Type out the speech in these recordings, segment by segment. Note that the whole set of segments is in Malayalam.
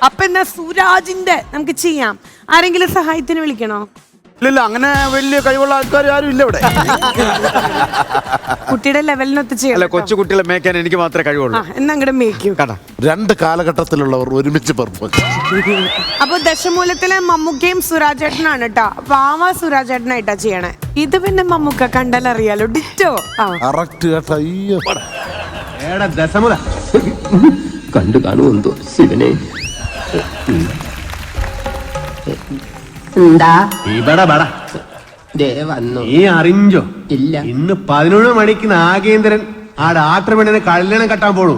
അപ്പൊ എന്നാ സുരാജിന്റെ നമുക്ക് ചെയ്യാം. ആരെങ്കിലും സഹായത്തിന് വിളിക്കണോ? ഇല്ല, അങ്ങനെ വലിയ കഴിവുള്ള ആൾക്കാർ ആരും ഇല്ല ഇവിടെ. കുട്ടിയുടെ ലെവലിനൊത്ത് അല്ല, കൊച്ചു കുട്ടികളെ മേയ്ക്കാൻ എനിക്ക് മാത്രമേ കഴിവുള്ളൂ. എന്നാ അങ്ങോട്ട് മേയ്ക്കൂ. രണ്ട് കാലഘട്ടത്തിലുള്ളവർ ഒരുമിച്ച് പെർഫോം. അപ്പൊ ദശമൂലത്തിലെ മമ്മൂക്കയും സുരാജേട്ടനാണ് കേട്ടോ. വാവ സുരാജേട്ടനായിട്ടാ ചെയ്യണേ. ഇത് പിന്നെ മമ്മൂക്ക കണ്ടാലറിയാലോ, ഡിറ്റോ. ദശമുല കണ്ടു കാണുമെന്തോ ശിവനെ. എന്താ ഇവിടെ വന്നു നീ അറിഞ്ഞോ? ഇല്ല. ഇന്ന് 11 മണിക്ക് നാഗേന്ദ്രൻ ആ ഡാക്ടർ പെണ്ണിനെ കല്യാണം കെട്ടാൻ പോണു.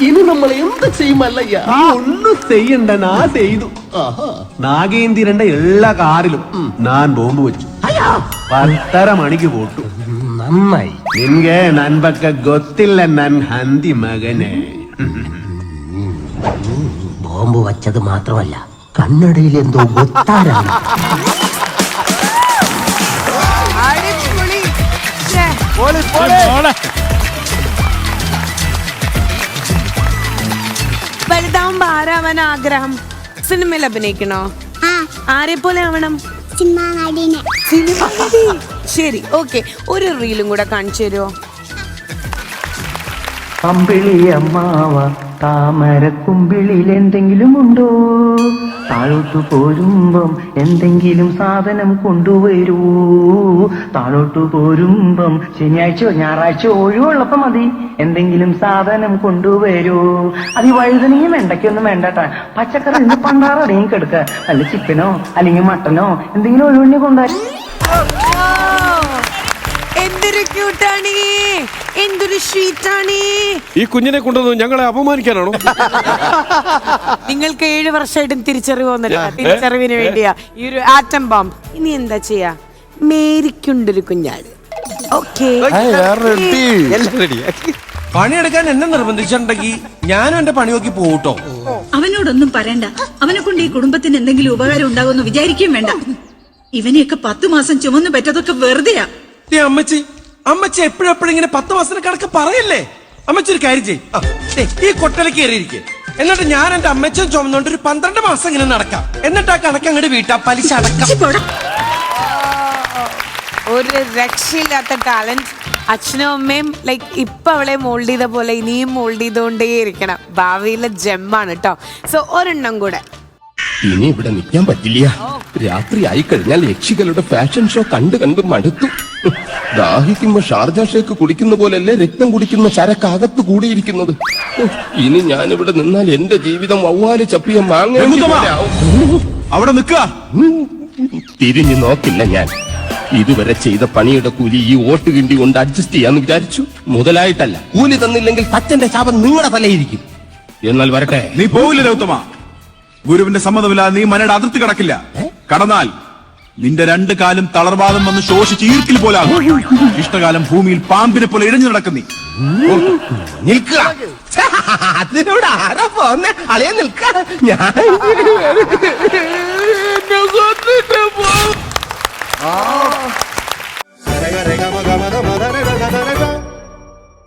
ഇനി നമ്മൾ എന്ത് ചെയ്യുമല്ലയ്യ? നീ ഒന്നും ചെയ്യണ്ട, ഞാൻ ചെയ്തു. നാഗേന്ദ്രന്റെ എല്ലാ കാറിലും ഞാൻ ബോംബ് വെച്ചു. 10:30 മണിക്ക് പോട്ടു. നന്നായി. നിൻಗೆ ನನ್ ಬಗ್ಗೆ ಗೊತ್ತಿಲ್ಲ ನನ್ ಹಂದಿ മകനെ. ബോംബ് വച്ചത് മാത്രമല്ല, കണ്ണടയിൽ എന്തോ ഒത്താരാണ്. വലുതാവുമ്പോ ആരാവാൻ ആഗ്രഹം? സിനിമയിൽ അഭിനയിക്കണോ? ആരെ പോലെ ആവണം? സിനിമ നടി. ശരി, ഓക്കെ. ഒരു റീലും കൂടെ കാണിച്ചു തരുമോ? അമ്പിളിയമ്മാവ താമരക്കുമ്പിളിൽ എന്തെങ്കിലും ഉണ്ടോ? താഴോട്ടു പോരുമ്പം എന്തെങ്കിലും സാധനം കൊണ്ടുവരൂ. താഴോട്ടു പോരുമ്പം ശനിയാഴ്ചയോ ഞായറാഴ്ചയോ ഒഴിവുള്ളപ്പോ മതി. എന്തെങ്കിലും സാധനം കൊണ്ടുവരൂ. അത് ഈ വഴുതനയും വെണ്ടയ്ക്കൊന്നും വേണ്ടട്ടാ. പച്ചക്കറി നിന്ന് പണ്ടാറടയും കെടുക്ക. അല്ല ചിക്കനോ അല്ലെങ്കിൽ മട്ടനോ എന്തെങ്കിലും ഒഴിവണ്ണി കൊണ്ടുവരും. എന്തൊരു ക്യൂട്ടാണ്, എന്തൊരു സ്വീറ്റാണ്. ഈ കുഞ്ഞിനെ കൊണ്ടുവന്ന് ഞങ്ങളെ അപമാനിക്കാനാണോ? നിങ്ങൾക്ക് 7 വർഷമായിട്ടും തിരിച്ചറിവ് വന്നില്ല. തിരിച്ചറിവിന് വേണ്ടിയാ ഈ ഒരു ആറ്റം ബോംബ്. ഇനി എന്താ ചെയ്യാ? മേരിക്കുണ്ടൊരു കുഞ്ഞാട്. ഓക്കെ, പണിയെടുക്കാൻ എന്നെ നിർബന്ധിച്ചിട്ടുണ്ടെങ്കിൽ ഞാനും എന്റെ പണി നോക്കി പോട്ടോ. അവനോടൊന്നും പറയണ്ട. അവനെ കൊണ്ട് ഈ കുടുംബത്തിന് എന്തെങ്കിലും ഉപകാരം ഉണ്ടാകുമെന്ന് വിചാരിക്കുകയും വേണ്ട. ഇവനെയൊക്കെ 10 മാസം ചുമന്ന് പറ്റതൊക്കെ വെറുതെയാ. അമ്മച്ചി അമ്മച്ചി എപ്പോഴെപ്പോഴും ഇങ്ങനെ 10 മാസത്തിന് കണക്ക് പറയല്ലേ. അമ്മച്ചി ഒരു കാര്യം ചെയ്യും, ഈ കൊട്ടലേക്ക് കയറിയിരിക്കെ. എന്നിട്ട് ഞാൻ എന്റെ അമ്മച്ചൻ ചുമന്നുകൊണ്ട് ഒരു 12 മാസം ഇങ്ങനെ നടക്കാം. എന്നിട്ട് ആ കണക്ക് അങ്ങോട്ട് വീട്ടാ പലിശ അടക്കാം. ഒരു രക്ഷയില്ലാത്ത ടാലന്റ്. അച്ഛനും അമ്മയും ലൈക്ക് ഇപ്പൊ അവളെ മോൾഡ് ചെയ്ത പോലെ ഇനിയും മോൾഡ് ചെയ്തുകൊണ്ടേ ഇരിക്കണം. ഭാവിയിലെ ജെമ്മാണ് കേട്ടോ. സോ ഒരെണ്ണം കൂടെ. ഇനി ഇവിടെ നിൽക്കാൻ പറ്റില്ല. രാത്രി ആയി കഴിഞ്ഞാൽ യക്ഷികളുടെ ഫാഷൻ ഷോ കണ്ടു കണ്ട് മടുത്തു. ദാഹിക്കുമ്പോ ഷാർജ ഷേക്ക് കുടിക്കുന്ന പോലെയല്ലേ രക്തം കുടിക്കുന്ന ചരക്കകത്ത് കൂടിയിരിക്കുന്നത്. ഇനി ഞാനിവിടെ നിന്നാൽ എന്റെ ജീവിതം വവ്വാല് ചപ്പിയ മാങ്ങ. അവിടെ നിൽക്കുക. തിരിഞ്ഞു നോക്കില്ല ഞാൻ. ഇതുവരെ ചെയ്ത പണിയുടെ കൂലി ഈ ഓട്ട് കിണ്ടി കൊണ്ട് അഡ്ജസ്റ്റ് ചെയ്യാന്ന് വിചാരിച്ചു. മുതലായിട്ടല്ല. കൂലി തന്നില്ലെങ്കിൽ തച്ചന്റെ ശാപം നിങ്ങളുടെ തലയിരിക്കും. എന്നാൽ വരട്ടെ. നീ പോവില്ല ഗൗതമ. ഗുരുവിന്റെ സമ്മതമില്ലാതെ നീ മനയുടെ അതിർത്തി കടക്കില്ല. കടന്നാൽ നിന്റെ 2 കാലും തളർവാദം വന്ന് ശോഷിച്ച് ഈർക്കിൽ പോലാകും. ഇഷ്ടകാലം ഭൂമിയിൽ പാമ്പിനെ പോലെ ഇഴഞ്ഞു നടക്കും. നീ നിൽക്കുക. അതിനോട് ആരാ പോന്നെ? അളിയെ നിൽക്ക. ഞാൻ